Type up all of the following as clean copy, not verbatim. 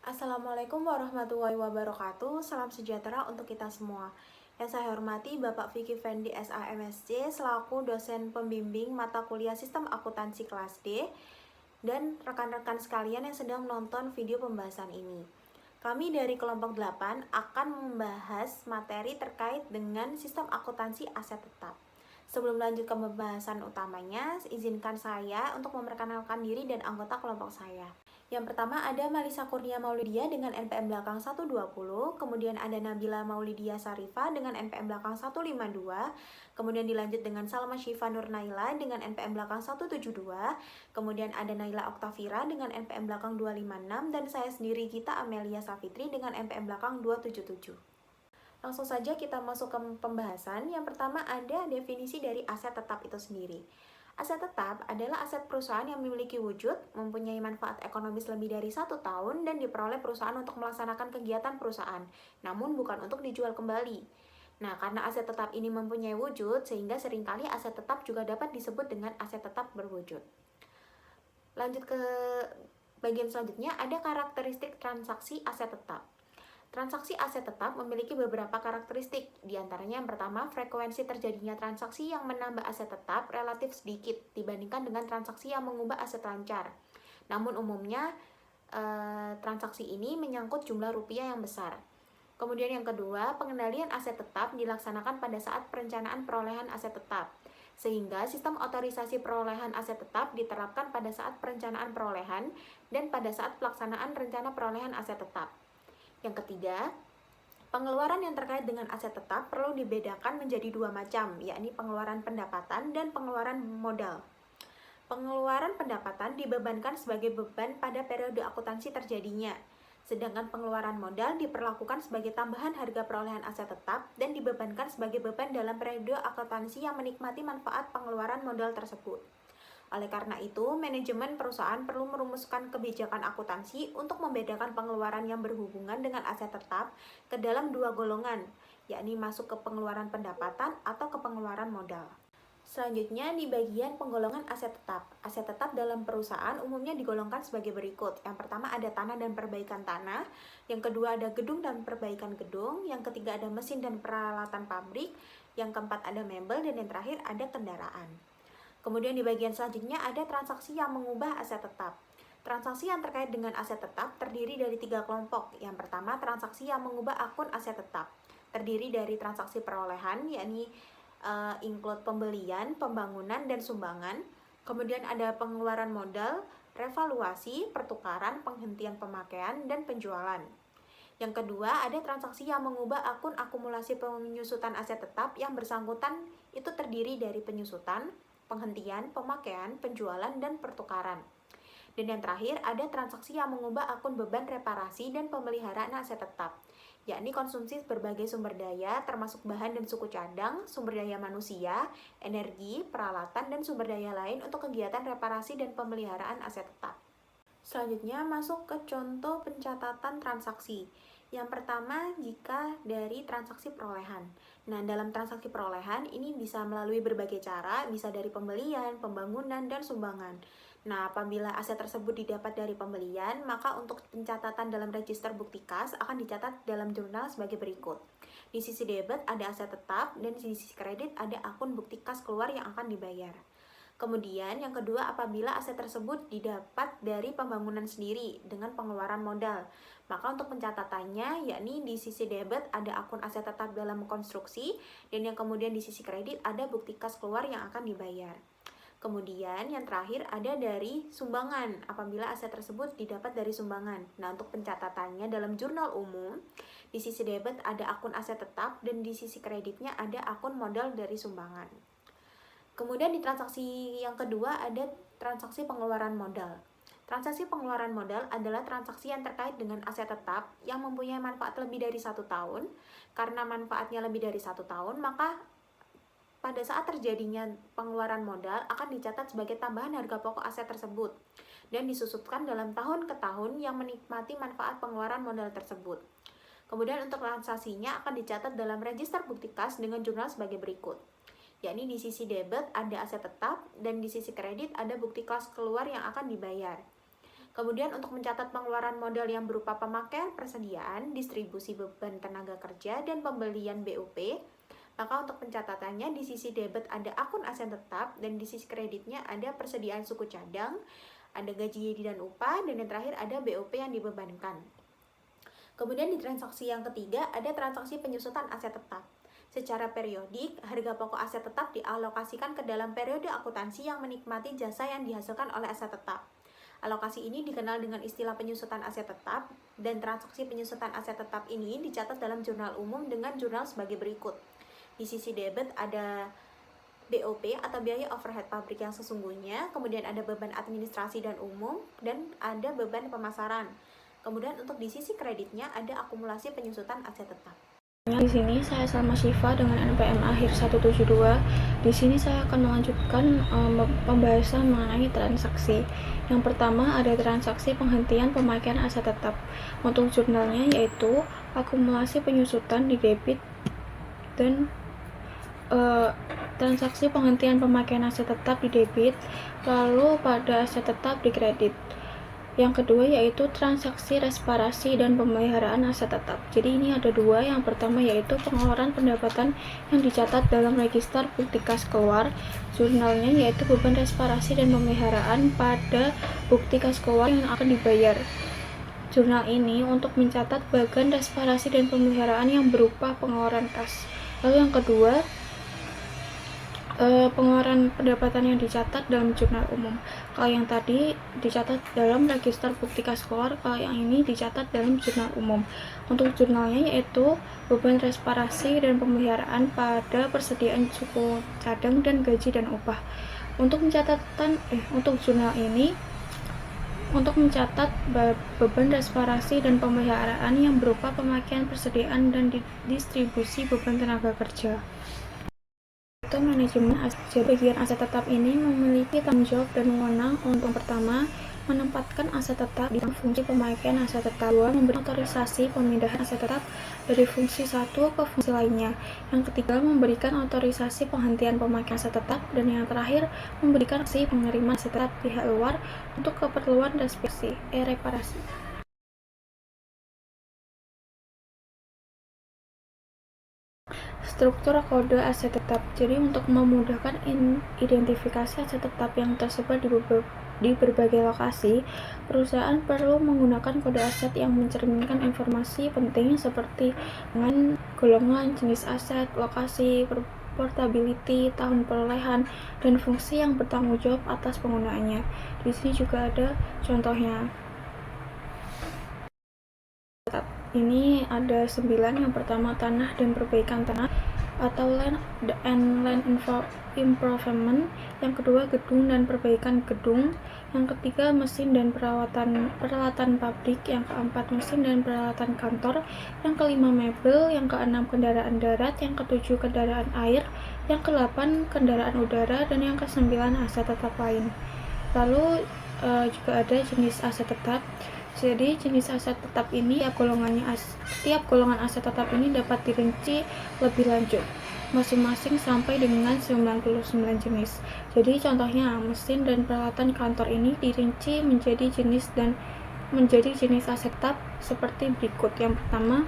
Assalamualaikum warahmatullahi wabarakatuh. Salam sejahtera untuk kita semua. Yang saya hormati Bapak Vicky Fendi SAMSC selaku dosen pembimbing mata kuliah Sistem Akuntansi kelas D dan rekan-rekan sekalian yang sedang menonton video pembahasan ini. Kami dari kelompok 8 akan membahas materi terkait dengan sistem akuntansi aset tetap. Sebelum lanjut ke pembahasan utamanya, izinkan saya untuk memperkenalkan diri dan anggota kelompok saya. Yang pertama ada Malisa Kurnia Maulidia dengan NPM belakang 120, kemudian ada Nabila Maulidia Sarifah dengan NPM belakang 152, kemudian dilanjut dengan Salma Syifa Nur Naila dengan NPM belakang 172, kemudian ada Naila Oktavira dengan NPM belakang 256, dan saya sendiri Gita Amelia Safitri dengan NPM belakang 277. Langsung saja kita masuk ke pembahasan. Yang pertama ada definisi dari aset tetap itu sendiri. Aset tetap adalah aset perusahaan yang memiliki wujud, mempunyai manfaat ekonomis lebih dari 1 tahun, dan diperoleh perusahaan untuk melaksanakan kegiatan perusahaan, namun bukan untuk dijual kembali. Nah, karena aset tetap ini mempunyai wujud, sehingga seringkali aset tetap juga dapat disebut dengan aset tetap berwujud. Lanjut ke bagian selanjutnya, ada karakteristik transaksi aset tetap. Transaksi aset tetap memiliki beberapa karakteristik, diantaranya yang pertama, frekuensi terjadinya transaksi yang menambah aset tetap relatif sedikit dibandingkan dengan transaksi yang mengubah aset lancar. Namun umumnya transaksi ini menyangkut jumlah rupiah yang besar. Kemudian yang kedua, pengendalian aset tetap dilaksanakan pada saat perencanaan perolehan aset tetap, sehingga sistem otorisasi perolehan aset tetap diterapkan pada saat perencanaan perolehan dan pada saat pelaksanaan rencana perolehan aset tetap. Yang ketiga, pengeluaran yang terkait dengan aset tetap perlu dibedakan menjadi dua macam, yakni pengeluaran pendapatan dan pengeluaran modal. Pengeluaran pendapatan dibebankan sebagai beban pada periode akuntansi terjadinya, sedangkan pengeluaran modal diperlakukan sebagai tambahan harga perolehan aset tetap dan dibebankan sebagai beban dalam periode akuntansi yang menikmati manfaat pengeluaran modal tersebut. Oleh karena itu, manajemen perusahaan perlu merumuskan kebijakan akuntansi untuk membedakan pengeluaran yang berhubungan dengan aset tetap ke dalam dua golongan, yakni masuk ke pengeluaran pendapatan atau ke pengeluaran modal. Selanjutnya, di bagian penggolongan aset tetap. Aset tetap dalam perusahaan umumnya digolongkan sebagai berikut. Yang pertama ada tanah dan perbaikan tanah, yang kedua ada gedung dan perbaikan gedung, yang ketiga ada mesin dan peralatan pabrik, yang keempat ada mebel, dan yang terakhir ada kendaraan. Kemudian di bagian selanjutnya ada transaksi yang mengubah aset tetap. Transaksi yang terkait dengan aset tetap terdiri dari 3 kelompok. Yang pertama, transaksi yang mengubah akun aset tetap. Terdiri dari transaksi perolehan, yakni include pembelian, pembangunan, dan sumbangan. Kemudian ada pengeluaran modal, revaluasi, pertukaran, penghentian pemakaian, dan penjualan. Yang kedua, ada transaksi yang mengubah akun akumulasi penyusutan aset tetap yang bersangkutan itu terdiri dari penyusutan, penghentian, pemakaian, penjualan, dan pertukaran. Dan yang terakhir, ada transaksi yang mengubah akun beban reparasi dan pemeliharaan aset tetap, yakni konsumsi berbagai sumber daya termasuk bahan dan suku cadang, sumber daya manusia, energi, peralatan, dan sumber daya lain untuk kegiatan reparasi dan pemeliharaan aset tetap. Selanjutnya masuk ke contoh pencatatan transaksi. Yang pertama, jika dari transaksi perolehan. Nah, dalam transaksi perolehan ini bisa melalui berbagai cara, bisa dari pembelian, pembangunan, dan sumbangan. Nah, apabila aset tersebut didapat dari pembelian, maka untuk pencatatan dalam register bukti kas akan dicatat dalam jurnal sebagai berikut. Di sisi debit ada aset tetap, dan di sisi kredit ada akun bukti kas keluar yang akan dibayar. Kemudian yang kedua, apabila aset tersebut didapat dari pembangunan sendiri dengan pengeluaran modal, maka untuk pencatatannya yakni di sisi debit ada akun aset tetap dalam konstruksi, dan yang kemudian di sisi kredit ada bukti kas keluar yang akan dibayar. Kemudian yang terakhir ada dari sumbangan, apabila aset tersebut didapat dari sumbangan. Nah, untuk pencatatannya dalam jurnal umum, di sisi debit ada akun aset tetap dan di sisi kreditnya ada akun modal dari sumbangan. Kemudian di transaksi yang kedua ada transaksi pengeluaran modal. Transaksi pengeluaran modal adalah transaksi yang terkait dengan aset tetap yang mempunyai manfaat lebih dari 1 tahun. Karena manfaatnya lebih dari 1 tahun, maka pada saat terjadinya pengeluaran modal akan dicatat sebagai tambahan harga pokok aset tersebut dan disusutkan dalam tahun ke tahun yang menikmati manfaat pengeluaran modal tersebut. Kemudian untuk transaksinya akan dicatat dalam register bukti kas dengan jurnal sebagai berikut, yakni di sisi debit ada aset tetap dan di sisi kredit ada bukti kas keluar yang akan dibayar. Kemudian untuk mencatat pengeluaran modal yang berupa pemakaian persediaan, distribusi beban tenaga kerja, dan pembelian BUP, maka untuk pencatatannya di sisi debit ada akun aset tetap dan di sisi kreditnya ada persediaan suku cadang, ada gaji dan upah, dan yang terakhir ada BUP yang dibebankan. Kemudian di transaksi yang ketiga ada transaksi penyusutan aset tetap. Secara periodik, harga pokok aset tetap dialokasikan ke dalam periode akuntansi yang menikmati jasa yang dihasilkan oleh aset tetap. Alokasi ini dikenal dengan istilah penyusutan aset tetap, dan transaksi penyusutan aset tetap ini dicatat dalam jurnal umum dengan jurnal sebagai berikut. Di sisi debit ada BOP atau biaya overhead pabrik yang sesungguhnya, kemudian ada beban administrasi dan umum, dan ada beban pemasaran. Kemudian untuk di sisi kreditnya ada akumulasi penyusutan aset tetap. Di sini saya Salma Syifa dengan NPM akhir 172. Di sini saya akan melanjutkan pembahasan mengenai transaksi. Yang pertama ada transaksi penghentian pemakaian aset tetap. Untuk jurnalnya yaitu akumulasi penyusutan di debit dan transaksi penghentian pemakaian aset tetap di debit, lalu pada aset tetap di kredit. Yang kedua yaitu transaksi reparasi dan pemeliharaan aset tetap. Jadi ini ada dua. Yang pertama yaitu pengeluaran pendapatan yang dicatat dalam register bukti kas keluar. Jurnalnya yaitu beban reparasi dan pemeliharaan pada bukti kas keluar yang akan dibayar. Jurnal ini untuk mencatat bagian reparasi dan pemeliharaan yang berupa pengeluaran kas. Lalu yang kedua pengeluaran pendapatan yang dicatat dalam jurnal umum. Kalau yang tadi dicatat dalam register bukti kas keluar, kalau yang ini dicatat dalam jurnal umum. Untuk jurnalnya yaitu beban reparasi dan pemeliharaan pada persediaan suku cadang dan gaji dan upah. Untuk jurnal ini untuk mencatat beban reparasi dan pemeliharaan yang berupa pemakaian persediaan dan distribusi beban tenaga kerja. Manajemen aset. Bagian aset tetap ini memiliki tanggung jawab dan wewenang untuk pertama, menempatkan aset tetap di fungsi pemakaian aset tetap. Dua, memberi otorisasi pemindahan aset tetap dari fungsi satu ke fungsi lainnya. Yang ketiga, memberikan otorisasi penghentian pemakaian aset tetap. Dan yang terakhir, memberikan opsi pengiriman aset tetap pihak luar untuk keperluan reparasi. Struktur kode aset tetap. Jadi untuk memudahkan identifikasi aset tetap yang tersebar di berbagai lokasi, perusahaan perlu menggunakan kode aset yang mencerminkan informasi penting seperti dengan golongan, jenis aset, lokasi, portability, tahun perolehan, dan fungsi yang bertanggung jawab atas penggunaannya. Di sini juga ada contohnya. Ini ada 9. Yang pertama tanah dan perbaikan tanah atau land and land improvement. Yang kedua gedung dan perbaikan gedung. Yang ketiga mesin dan peralatan pabrik. Yang keempat mesin dan peralatan kantor. Yang kelima mebel. Yang keenam kendaraan darat. Yang ketujuh kendaraan air. Yang kedelapan kendaraan udara. Dan yang kesembilan aset tetap lain. Lalu juga ada jenis aset tetap. Jadi jenis aset tetap ini setiap golongan aset tetap ini dapat dirinci lebih lanjut masing-masing sampai dengan 99 jenis. Jadi contohnya mesin dan peralatan kantor ini dirinci menjadi jenis aset tetap seperti berikut. Yang pertama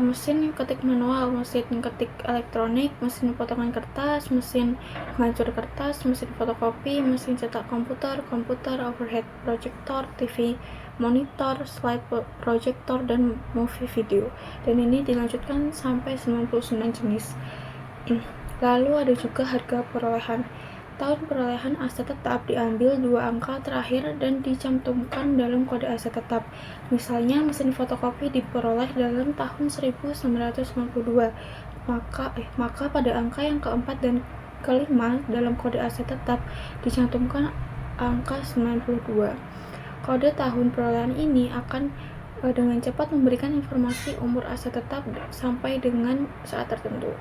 mesin ketik manual, mesin ketik elektronik, mesin potongan kertas, mesin penghancur kertas, mesin fotokopi, mesin cetak komputer, overhead projector, TV monitor, slide projector, dan movie video. Dan ini dilanjutkan sampai 99 jenis. Lalu ada juga harga perolehan. Tahun perolehan aset tetap diambil 2 angka terakhir dan dicantumkan dalam kode aset tetap. Misalnya mesin fotokopi diperoleh dalam tahun 1992. Maka pada angka yang keempat dan kelima dalam kode aset tetap dicantumkan angka 92. Kode tahun perolehan ini akan dengan cepat memberikan informasi umur aset tetap sampai dengan saat tertentu.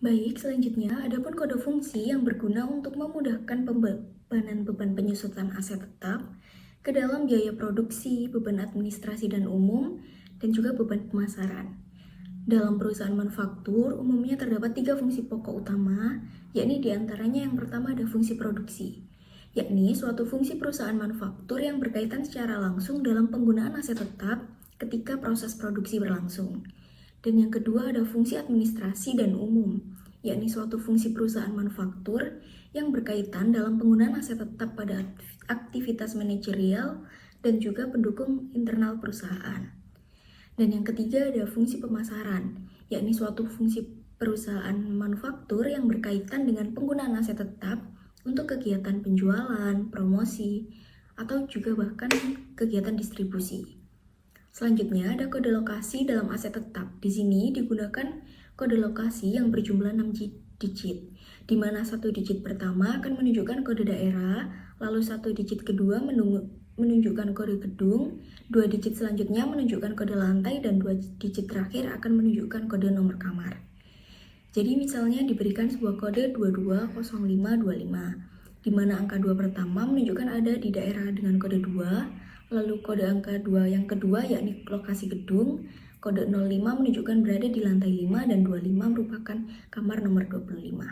Baik, selanjutnya adapun kode fungsi yang berguna untuk memudahkan pembebanan beban penyusutan aset tetap ke dalam biaya produksi, beban administrasi dan umum, dan juga beban pemasaran. Dalam perusahaan manufaktur, umumnya terdapat 3 fungsi pokok utama, yakni diantaranya yang pertama ada fungsi produksi. yakni suatu fungsi perusahaan manufaktur yang berkaitan secara langsung dalam penggunaan aset tetap ketika proses produksi berlangsung. Dan yang kedua ada fungsi administrasi dan umum, yakni suatu fungsi perusahaan manufaktur yang berkaitan dalam penggunaan aset tetap pada aktivitas manajerial dan juga pendukung internal perusahaan. Dan yang ketiga ada fungsi pemasaran, yakni suatu fungsi perusahaan manufaktur yang berkaitan dengan penggunaan aset tetap untuk kegiatan penjualan, promosi, atau juga bahkan kegiatan distribusi. Selanjutnya ada kode lokasi dalam aset tetap. Di sini digunakan kode lokasi yang berjumlah 6 digit, di mana 1 digit pertama akan menunjukkan kode daerah, lalu 1 digit kedua menunjukkan kode gedung, 2 digit selanjutnya menunjukkan kode lantai, dan 2 digit terakhir akan menunjukkan kode nomor kamar. Jadi misalnya diberikan sebuah kode 220525, di mana angka 2 pertama menunjukkan ada di daerah dengan kode 2, lalu kode angka 2 yang kedua yakni lokasi gedung, kode 05 menunjukkan berada di lantai 5, dan 25 merupakan kamar nomor 25.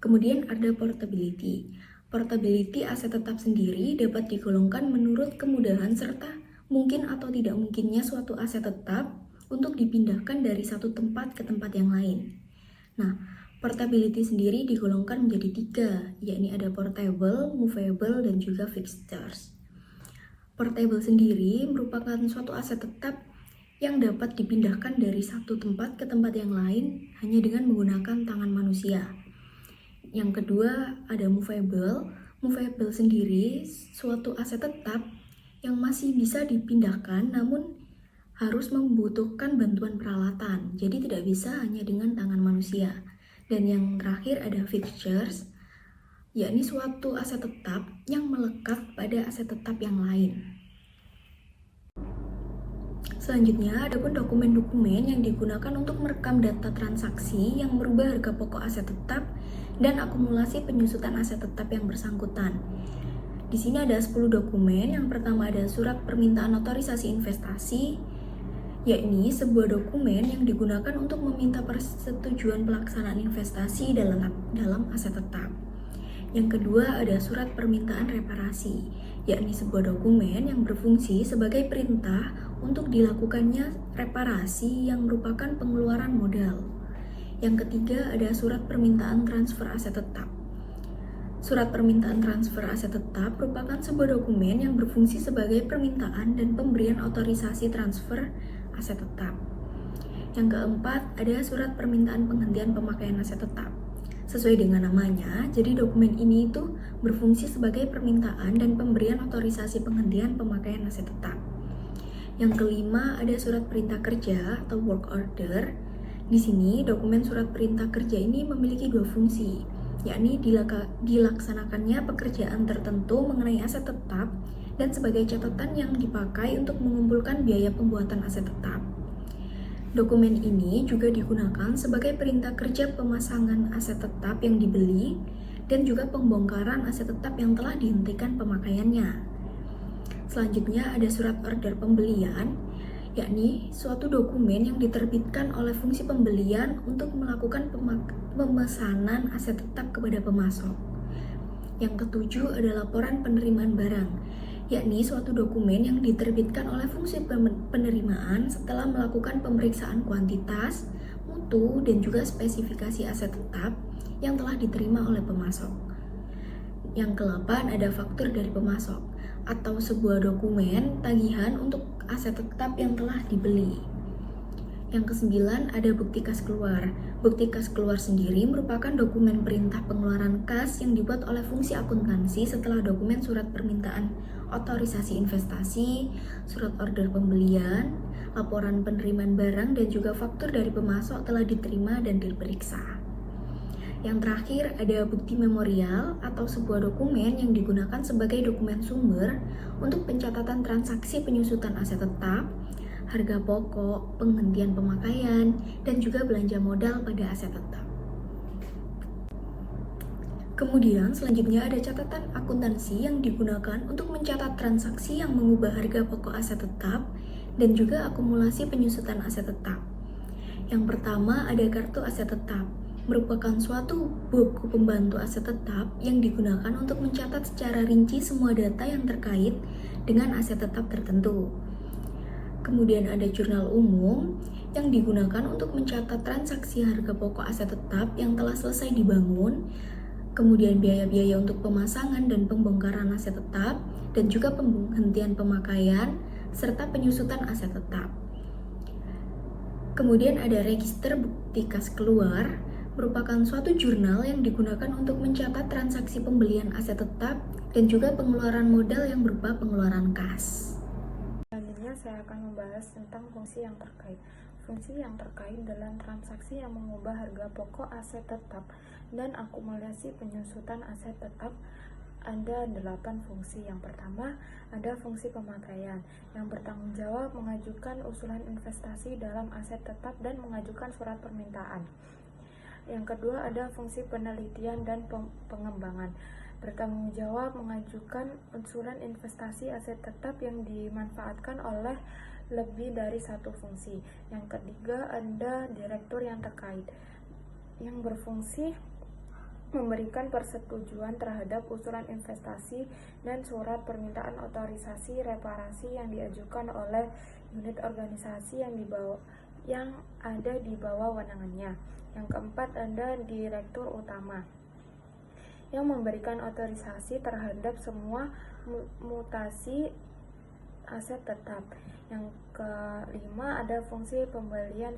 Kemudian ada portability. Portability aset tetap sendiri dapat digolongkan menurut kemudahan serta mungkin atau tidak mungkinnya suatu aset tetap untuk dipindahkan dari satu tempat ke tempat yang lain. Nah, portability sendiri digolongkan menjadi 3, yakni ada portable, movable, dan juga fixtures. Portable sendiri merupakan suatu aset tetap yang dapat dipindahkan dari satu tempat ke tempat yang lain hanya dengan menggunakan tangan manusia. Yang kedua ada movable. Movable sendiri suatu aset tetap yang masih bisa dipindahkan namun harus membutuhkan bantuan peralatan, jadi tidak bisa hanya dengan tangan manusia. Dan yang terakhir ada fixtures, yakni suatu aset tetap yang melekat pada aset tetap yang lain. Selanjutnya, ada pun dokumen-dokumen yang digunakan untuk merekam data transaksi yang merubah harga pokok aset tetap dan akumulasi penyusutan aset tetap yang bersangkutan. Di sini ada 10 dokumen. Yang pertama ada surat permintaan otorisasi investasi, yakni sebuah dokumen yang digunakan untuk meminta persetujuan pelaksanaan investasi dalam aset tetap. Yang kedua ada surat permintaan reparasi, yakni sebuah dokumen yang berfungsi sebagai perintah untuk dilakukannya reparasi yang merupakan pengeluaran modal. Yang ketiga ada surat permintaan transfer aset tetap. Surat permintaan transfer aset tetap merupakan sebuah dokumen yang berfungsi sebagai permintaan dan pemberian otorisasi transfer aset tetap. Yang keempat, ada surat permintaan penghentian pemakaian aset tetap. Sesuai dengan namanya, jadi dokumen ini itu berfungsi sebagai permintaan dan pemberian otorisasi penghentian pemakaian aset tetap. Yang kelima, ada surat perintah kerja atau work order. Di sini, dokumen surat perintah kerja ini memiliki 2 fungsi, yakni dilaksanakannya pekerjaan tertentu mengenai aset tetap dan sebagai catatan yang dipakai untuk mengumpulkan biaya pembuatan aset tetap. Dokumen ini juga digunakan sebagai perintah kerja pemasangan aset tetap yang dibeli dan juga pembongkaran aset tetap yang telah dihentikan pemakaiannya. Selanjutnya ada surat order pembelian, yakni suatu dokumen yang diterbitkan oleh fungsi pembelian untuk melakukan pemesanan aset tetap kepada pemasok. Yang ketujuh ada laporan penerimaan barang, yakni suatu dokumen yang diterbitkan oleh fungsi penerimaan setelah melakukan pemeriksaan kuantitas, mutu, dan juga spesifikasi aset tetap yang telah diterima oleh pemasok. Yang ke-8 ada faktur dari pemasok, atau sebuah dokumen tagihan untuk aset tetap yang telah dibeli. Yang ke-9 ada bukti kas keluar. Bukti kas keluar sendiri merupakan dokumen perintah pengeluaran kas yang dibuat oleh fungsi akuntansi setelah dokumen surat permintaan otorisasi investasi, surat order pembelian, laporan penerimaan barang, dan juga faktur dari pemasok telah diterima dan diperiksa. Yang terakhir ada bukti memorial atau sebuah dokumen yang digunakan sebagai dokumen sumber untuk pencatatan transaksi penyusutan aset tetap, harga pokok, penghentian pemakaian, dan juga belanja modal pada aset tetap. Kemudian selanjutnya ada catatan akuntansi yang digunakan untuk mencatat transaksi yang mengubah harga pokok aset tetap dan juga akumulasi penyusutan aset tetap. Yang pertama ada kartu aset tetap. merupakan suatu buku pembantu aset tetap yang digunakan untuk mencatat secara rinci semua data yang terkait dengan aset tetap tertentu. Kemudian ada jurnal umum yang digunakan untuk mencatat transaksi harga pokok aset tetap yang telah selesai dibangun, kemudian biaya-biaya untuk pemasangan dan pembongkaran aset tetap, dan juga penghentian pemakaian, serta penyusutan aset tetap. Kemudian ada register bukti kas keluar, merupakan suatu jurnal yang digunakan untuk mencatat transaksi pembelian aset tetap dan juga pengeluaran modal yang berupa pengeluaran kas. Selanjutnya saya akan membahas tentang fungsi yang terkait. Fungsi yang terkait dalam transaksi yang mengubah harga pokok aset tetap dan akumulasi penyusutan aset tetap ada 8 fungsi. Yang pertama, ada fungsi pemakaian yang bertanggung jawab mengajukan usulan investasi dalam aset tetap dan mengajukan surat permintaan. Yang kedua, ada fungsi penelitian dan pengembangan bertanggung jawab mengajukan usulan investasi aset tetap yang dimanfaatkan oleh lebih dari satu fungsi. Yang ketiga, ada direktur yang terkait yang berfungsi memberikan persetujuan terhadap usulan investasi dan surat permintaan otorisasi reparasi yang diajukan oleh unit organisasi yang ada di bawah wewenangnya. Yang keempat, ada direktur utama yang memberikan otorisasi terhadap semua mutasi aset tetap. Yang kelima, ada fungsi pembelian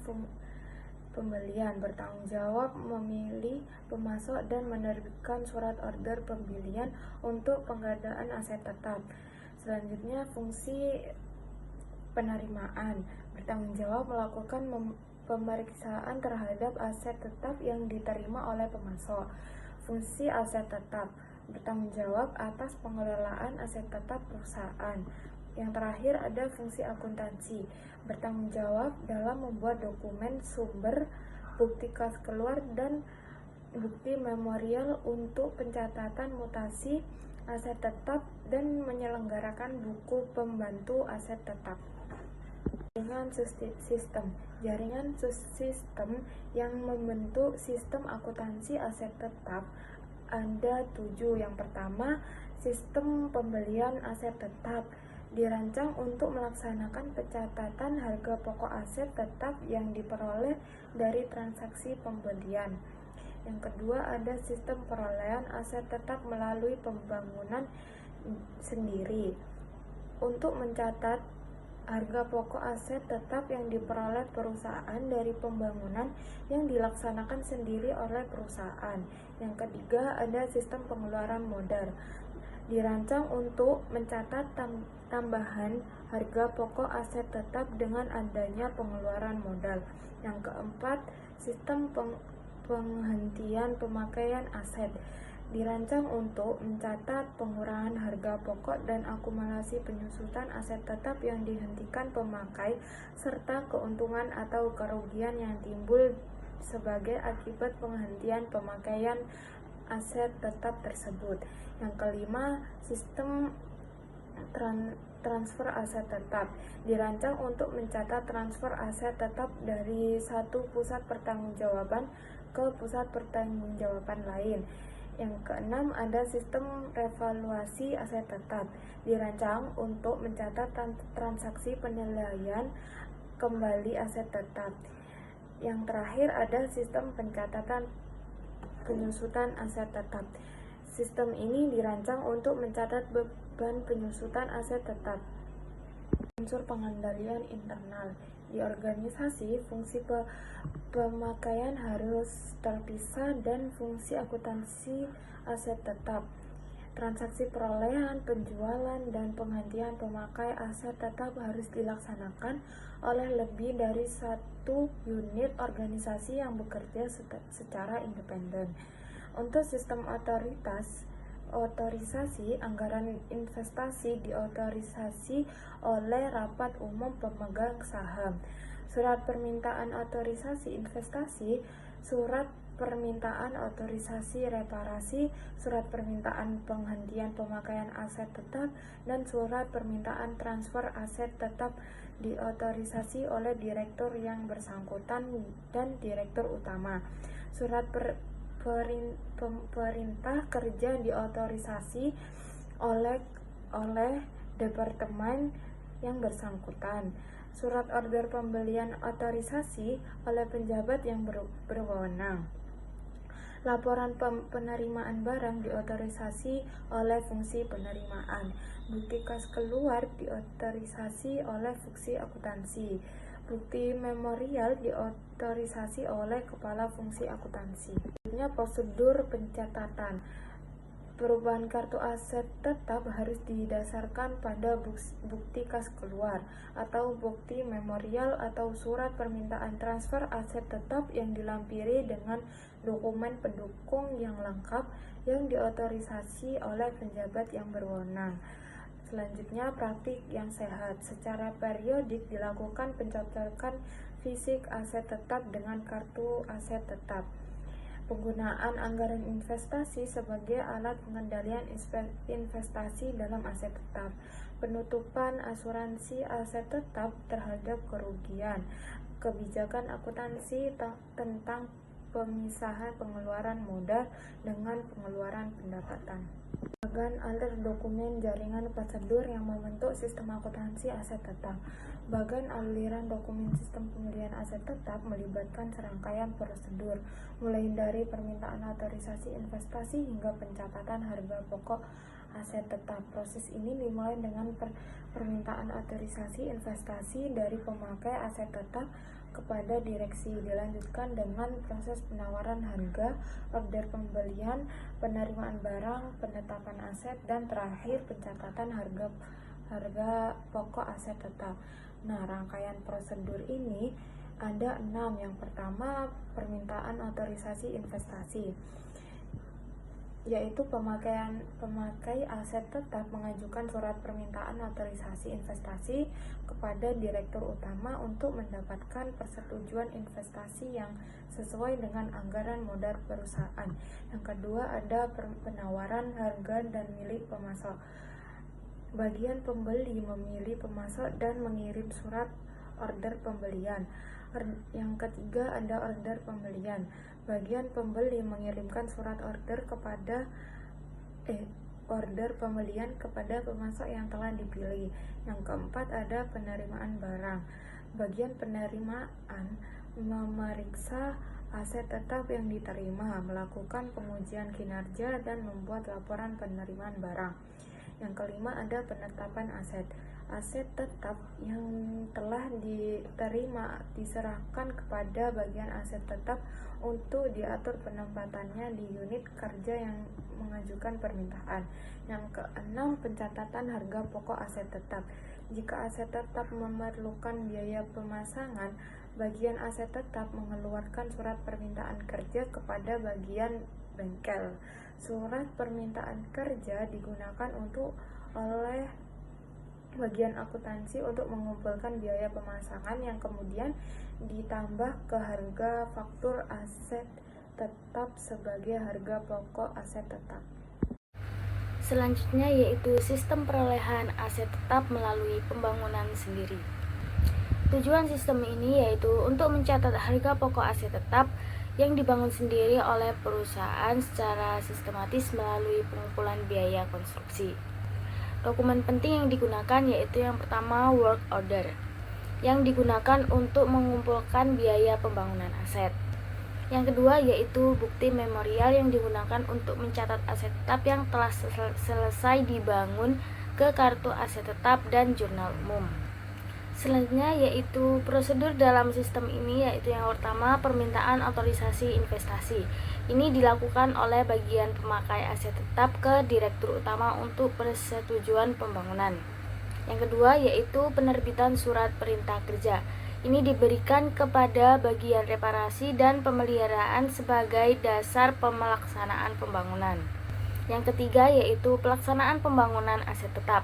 bertanggung jawab memilih, pemasok, dan menerbitkan surat order pembelian untuk pengadaan aset tetap. Selanjutnya, fungsi penerimaan bertanggung jawab melakukan pemeriksaan terhadap aset tetap yang diterima oleh pemasok. Fungsi aset tetap bertanggung jawab atas pengelolaan aset tetap perusahaan. Yang terakhir, ada fungsi akuntansi bertanggung jawab dalam membuat dokumen sumber, bukti kas keluar, dan bukti memorial untuk pencatatan mutasi aset tetap dan menyelenggarakan buku pembantu aset tetap. Jaringan sistem yang membentuk sistem akuntansi aset tetap ada 7. Yang pertama, sistem pembelian aset tetap dirancang untuk melaksanakan pencatatan harga pokok aset tetap yang diperoleh dari transaksi pembelian. Yang kedua, ada sistem perolehan aset tetap melalui pembangunan sendiri untuk mencatat harga pokok aset tetap yang diperoleh perusahaan dari pembangunan yang dilaksanakan sendiri oleh perusahaan. Yang ketiga, ada sistem pengeluaran modal dirancang untuk mencatat tambahan harga pokok aset tetap dengan adanya pengeluaran modal. Yang keempat, sistem penghentian pemakaian aset dirancang untuk mencatat pengurangan harga pokok dan akumulasi penyusutan aset tetap yang dihentikan pemakai serta keuntungan atau kerugian yang timbul sebagai akibat penghentian pemakaian aset tetap tersebut. Yang kelima, sistem transfer aset tetap dirancang untuk mencatat transfer aset tetap dari satu pusat pertanggungjawaban ke pusat pertanggungjawaban lain. Yang keenam, ada sistem revaluasi aset tetap dirancang untuk mencatat transaksi penilaian kembali aset tetap. Yang terakhir, ada sistem pencatatan penyusutan aset tetap. Sistem ini dirancang untuk mencatat beban penyusutan aset tetap. Unsur pengendalian internal di organisasi, fungsi pemakaian harus terpisah dan fungsi akuntansi aset tetap. Transaksi perolehan, penjualan, dan penghentian pemakai aset tetap harus dilaksanakan oleh lebih dari satu unit organisasi yang bekerja secara independen. Untuk sistem otorisasi, anggaran investasi diotorisasi oleh rapat umum pemegang saham. Surat permintaan otorisasi investasi, surat permintaan otorisasi reparasi, surat permintaan penghentian pemakaian aset tetap, dan surat permintaan transfer aset tetap diotorisasi oleh direktur yang bersangkutan dan direktur utama. perintah kerja diotorisasi oleh departemen yang bersangkutan. Surat order pembelian otorisasi oleh penjabat yang berwenang. Laporan penerimaan barang diotorisasi oleh fungsi penerimaan. Bukti kas keluar diotorisasi oleh fungsi akuntansi. Bukti memorial diotorisasi oleh kepala fungsi akuntansi. Selanjutnya prosedur pencatatan. Perubahan kartu aset tetap harus didasarkan pada bukti kas keluar atau bukti memorial atau surat permintaan transfer aset tetap yang dilampiri dengan dokumen pendukung yang lengkap yang diotorisasi oleh penjabat yang berwenang. Selanjutnya, praktik yang sehat. Secara periodik dilakukan pencocokan fisik aset tetap dengan kartu aset tetap. Penggunaan anggaran investasi sebagai alat pengendalian investasi dalam aset tetap. Penutupan asuransi aset tetap terhadap kerugian. Kebijakan akuntansi tentang pemisahan pengeluaran modal dengan pengeluaran pendapatan. Bagan alur dokumen jaringan prosedur yang membentuk sistem akuntansi aset tetap. Bagan aliran dokumen sistem pembelian aset tetap melibatkan serangkaian prosedur, mulai dari permintaan otorisasi investasi hingga pencatatan harga pokok aset tetap. Proses ini dimulai dengan permintaan otorisasi investasi dari pemakai aset tetap kepada direksi, dilanjutkan dengan proses penawaran harga, order pembelian, penerimaan barang, penetapan aset, dan terakhir pencatatan harga pokok aset tetap. Nah, rangkaian prosedur ini ada 6. Yang pertama, permintaan otorisasi investasi, yaitu pemakai aset tetap mengajukan surat permintaan otorisasi investasi kepada direktur utama untuk mendapatkan persetujuan investasi yang sesuai dengan anggaran modal perusahaan. Yang kedua, ada penawaran harga dan milik pemasok. Bagian pembeli memilih pemasok dan mengirim surat order pembelian. Yang ketiga, ada order pembelian. Bagian pembeli mengirimkan surat order pembelian kepada pemasok yang telah dipilih. Yang keempat, ada penerimaan barang. Bagian penerimaan memeriksa aset tetap yang diterima, melakukan pengujian kinerja, dan membuat laporan penerimaan barang. Yang kelima, ada penetapan aset. Aset tetap yang telah diterima diserahkan kepada bagian aset tetap untuk diatur penempatannya di unit kerja yang mengajukan permintaan. Yang keenam, pencatatan harga pokok aset tetap. Jika aset tetap memerlukan biaya pemasangan, bagian aset tetap mengeluarkan surat permintaan kerja kepada bagian bengkel. Surat permintaan kerja digunakan oleh bagian akuntansi untuk mengumpulkan biaya pemasangan yang kemudian ditambah ke harga faktur aset tetap sebagai harga pokok aset tetap. Selanjutnya yaitu sistem perolehan aset tetap melalui pembangunan sendiri. Tujuan sistem ini yaitu untuk mencatat harga pokok aset tetap yang dibangun sendiri oleh perusahaan secara sistematis melalui pengumpulan biaya konstruksi. Dokumen penting yang digunakan yaitu yang pertama, work order, yang digunakan untuk mengumpulkan biaya pembangunan aset. Yang kedua yaitu bukti memorial yang digunakan untuk mencatat aset tetap yang telah selesai dibangun ke kartu aset tetap dan jurnal umum. Selanjutnya yaitu prosedur dalam sistem ini, yaitu yang pertama, permintaan otorisasi investasi. Ini dilakukan oleh bagian pemakai aset tetap ke direktur utama untuk persetujuan pembangunan. Yang kedua yaitu penerbitan surat perintah kerja. Ini diberikan kepada bagian reparasi dan pemeliharaan sebagai dasar pemelaksanaan pembangunan. Yang ketiga yaitu pelaksanaan pembangunan aset tetap.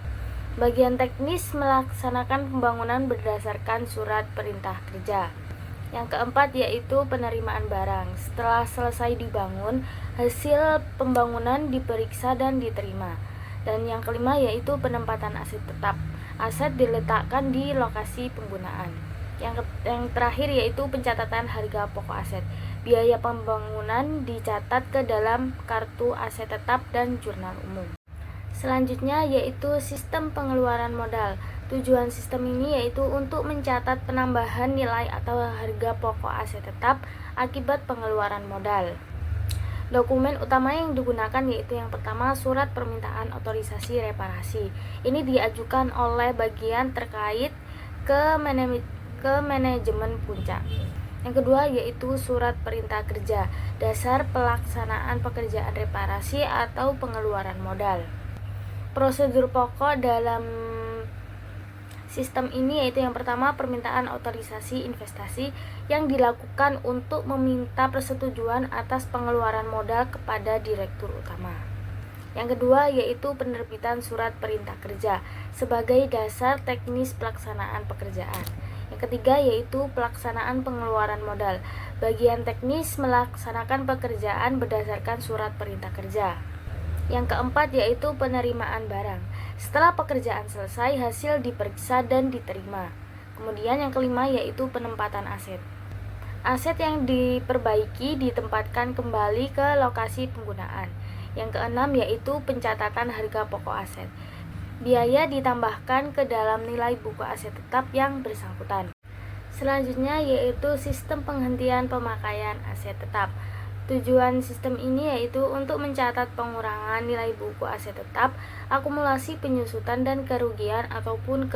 Bagian teknis melaksanakan pembangunan berdasarkan surat perintah kerja. Yang keempat yaitu penerimaan barang. Setelah selesai dibangun, hasil pembangunan diperiksa dan diterima. Dan yang kelima yaitu penempatan aset tetap. Aset diletakkan di lokasi penggunaan. Yang terakhir yaitu pencatatan harga pokok aset. biaya pembangunan dicatat ke dalam kartu aset tetap dan jurnal umum. Selanjutnya yaitu sistem pengeluaran modal. Tujuan sistem ini yaitu untuk mencatat penambahan nilai atau harga pokok aset tetap akibat pengeluaran modal. Dokumen utama yang digunakan yaitu yang pertama surat permintaan otorisasi reparasi. Ini diajukan oleh bagian terkait ke manajemen puncak. Yang kedua yaitu surat perintah kerja, dasar pelaksanaan pekerjaan reparasi atau pengeluaran modal. Prosedur pokok dalam sistem ini yaitu yang pertama permintaan otorisasi investasi yang dilakukan untuk meminta persetujuan atas pengeluaran modal kepada direktur utama. Yang kedua yaitu penerbitan surat perintah kerja sebagai dasar teknis pelaksanaan pekerjaan. Yang ketiga yaitu pelaksanaan pengeluaran modal. Bagian teknis melaksanakan pekerjaan berdasarkan surat perintah kerja. Yang keempat yaitu penerimaan barang. Setelah pekerjaan selesai, hasil diperiksa dan diterima. Kemudian yang kelima yaitu penempatan aset. Aset yang diperbaiki ditempatkan kembali ke lokasi penggunaan. Yang keenam yaitu pencatatan harga pokok aset. Biaya ditambahkan ke dalam nilai buku aset tetap yang bersangkutan. Selanjutnya yaitu sistem penghentian pemakaian aset tetap. Tujuan sistem ini yaitu untuk mencatat pengurangan nilai buku aset tetap, akumulasi penyusutan dan kerugian ataupun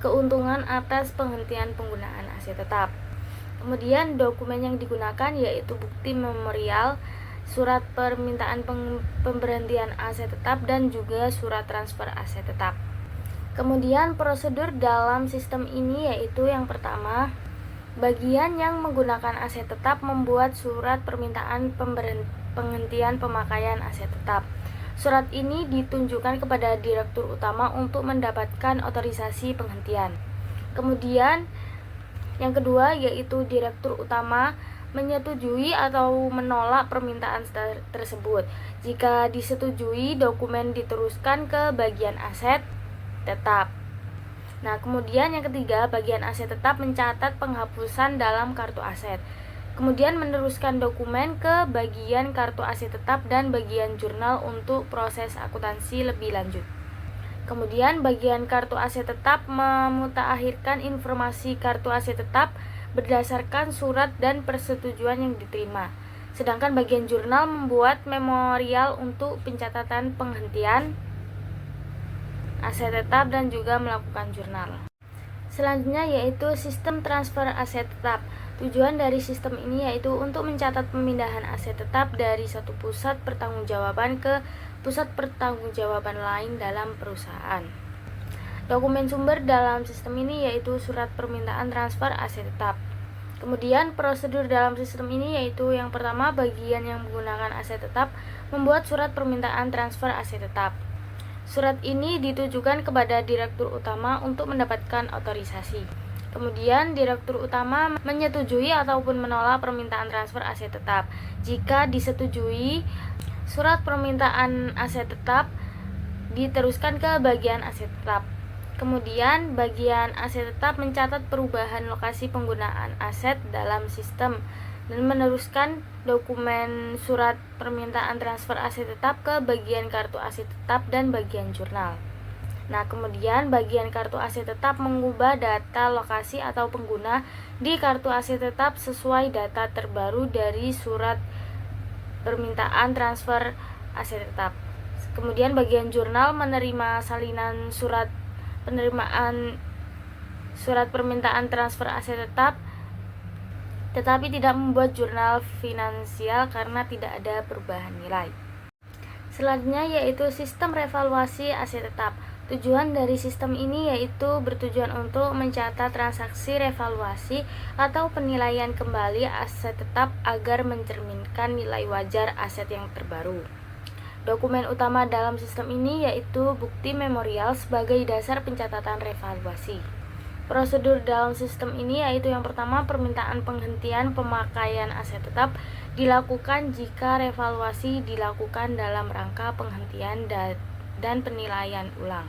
keuntungan atas penghentian penggunaan aset tetap. Kemudian dokumen yang digunakan yaitu bukti memorial, surat permintaan pemberhentian aset tetap dan juga surat transfer aset tetap. Kemudian prosedur dalam sistem ini yaitu yang pertama, bagian yang menggunakan aset tetap membuat surat permintaan penghentian pemakaian aset tetap. Surat ini ditunjukkan kepada direktur utama untuk mendapatkan otorisasi penghentian. Kemudian yang kedua yaitu direktur utama menyetujui atau menolak permintaan tersebut. Jika disetujui, dokumen diteruskan ke bagian aset tetap. Nah, kemudian yang ketiga, bagian aset tetap mencatat penghapusan dalam kartu aset. Kemudian meneruskan dokumen ke bagian kartu aset tetap dan bagian jurnal untuk proses akuntansi lebih lanjut. Kemudian bagian kartu aset tetap memutaakhirkan informasi kartu aset tetap berdasarkan surat dan persetujuan yang diterima. Sedangkan bagian jurnal membuat memorial untuk pencatatan penghentian aset tetap dan juga melakukan jurnal. Selanjutnya yaitu sistem transfer aset tetap. Tujuan dari sistem ini yaitu untuk mencatat pemindahan aset tetap dari satu pusat pertanggungjawaban ke pusat pertanggungjawaban lain dalam perusahaan. Dokumen sumber dalam sistem ini yaitu surat permintaan transfer aset tetap. Kemudian prosedur dalam sistem ini yaitu yang pertama, bagian yang menggunakan aset tetap membuat surat permintaan transfer aset tetap. Surat ini ditujukan kepada direktur utama untuk mendapatkan otorisasi. Kemudian direktur utama menyetujui ataupun menolak permintaan transfer aset tetap. Jika disetujui, surat permintaan aset tetap diteruskan ke bagian aset tetap. Kemudian bagian aset tetap mencatat perubahan lokasi penggunaan aset dalam sistem dan meneruskan dokumen surat permintaan transfer aset tetap ke bagian kartu aset tetap dan bagian jurnal. Nah, kemudian bagian kartu aset tetap mengubah data lokasi atau pengguna di kartu aset tetap sesuai data terbaru dari surat permintaan transfer aset tetap. Kemudian bagian jurnal menerima salinan surat penerimaan surat permintaan transfer aset tetap, tetapi tidak membuat jurnal finansial karena tidak ada perubahan nilai. Selanjutnya yaitu sistem revaluasi aset tetap. Tujuan dari sistem ini yaitu bertujuan untuk mencatat transaksi revaluasi atau penilaian kembali aset tetap agar mencerminkan nilai wajar aset yang terbaru. Dokumen utama dalam sistem ini yaitu bukti memorial sebagai dasar pencatatan revaluasi. Prosedur dalam sistem ini yaitu yang pertama, permintaan penghentian pemakaian aset tetap dilakukan jika revaluasi dilakukan dalam rangka penghentian dan penilaian ulang.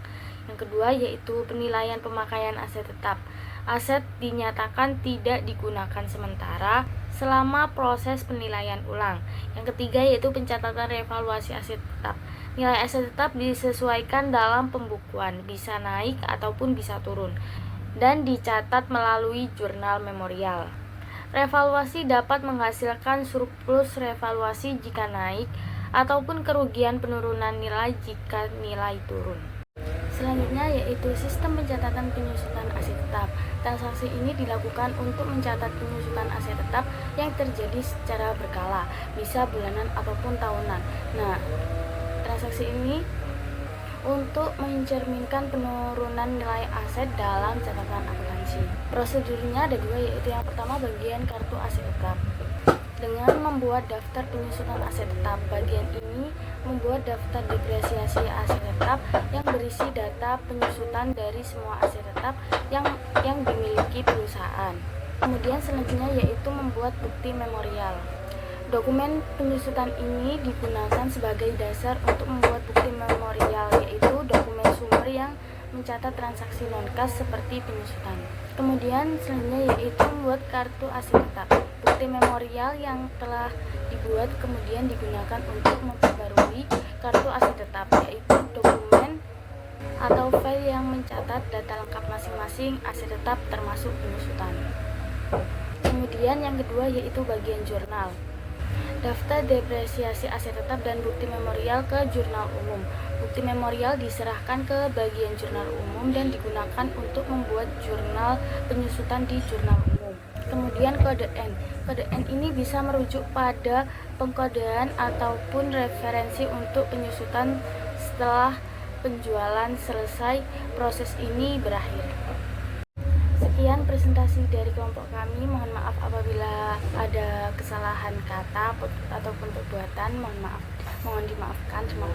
Yang kedua yaitu penilaian pemakaian aset tetap. aset dinyatakan tidak digunakan sementara selama proses penilaian ulang. Yang ketiga yaitu pencatatan revaluasi aset tetap. Nilai aset tetap disesuaikan dalam pembukuan, bisa naik ataupun bisa turun, dan dicatat melalui jurnal memorial. Revaluasi dapat menghasilkan surplus revaluasi jika naik, ataupun kerugian penurunan nilai jika nilai turun. Selanjutnya yaitu sistem pencatatan penyusutan aset tetap. Transaksi ini dilakukan untuk mencatat penyusutan aset tetap yang terjadi secara berkala, bisa bulanan ataupun tahunan. Nah, transaksi ini untuk mencerminkan penurunan nilai aset dalam catatan akuntansi. Prosedurnya ada dua, yaitu yang pertama bagian kartu aset tetap. Dengan membuat daftar penyusutan aset tetap, bagian ini membuat daftar depresiasi aset tetap yang berisi data penyusutan dari semua aset tetap yang dimiliki perusahaan. Kemudian selanjutnya yaitu membuat bukti memorial. Dokumen penyusutan ini digunakan sebagai dasar untuk membuat bukti memorial, yaitu dokumen sumber yang mencatat transaksi non-kas seperti penyusutan. Kemudian selanjutnya yaitu membuat kartu aset tetap. Bukti memorial yang telah dibuat kemudian digunakan untuk memperbarui kartu aset tetap, yaitu dokumen atau file yang mencatat data lengkap masing-masing aset tetap termasuk penyusutan. Kemudian yang kedua yaitu bagian jurnal. Daftar depresiasi aset tetap dan bukti memorial ke jurnal umum. Bukti memorial diserahkan ke bagian jurnal umum dan digunakan untuk membuat jurnal penyusutan di jurnal umum. Kemudian kode N. Kode N ini bisa merujuk pada pengkodean ataupun referensi untuk penyusutan setelah penjualan selesai, proses ini berakhir. Sekian presentasi dari kelompok kami. Mohon maaf apabila ada kesalahan kata ataupun perbuatan. Mohon dimaafkan. Terima kasih.